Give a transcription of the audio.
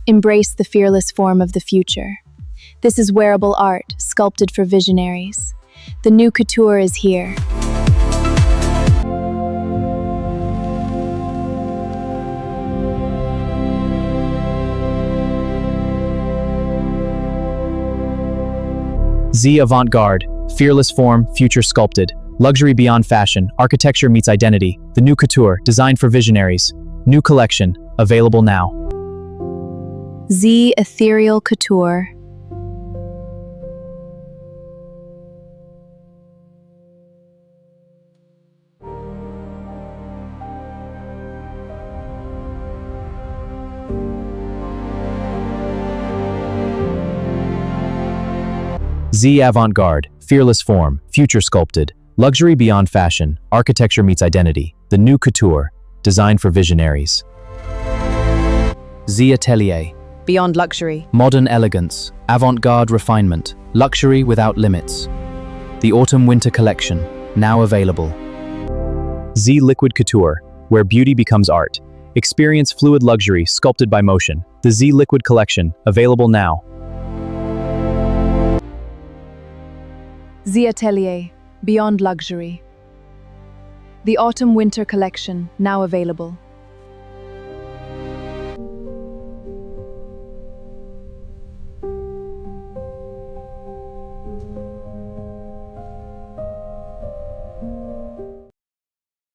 Embrace the fearless form of the future. This is wearable art, sculpted for visionaries. The new couture is here. Z Avant-Garde, fearless form, future sculpted. Luxury beyond fashion, architecture meets identity. The new couture, designed for visionaries. New collection, available now. Z Ethereal Couture. Z Avant-Garde, fearless form, future sculpted. Luxury beyond fashion, architecture meets identity. The new couture, designed for visionaries. Z Atelier, Beyond luxury. modern elegance, avant-garde refinement, luxury without limits. The autumn-winter collection, now available. Z Liquid Couture, where beauty becomes art. Experience fluid luxury sculpted by motion. The Z Liquid collection, available now. Z Atelier, Beyond Luxury. The Autumn-Winter Collection, now available.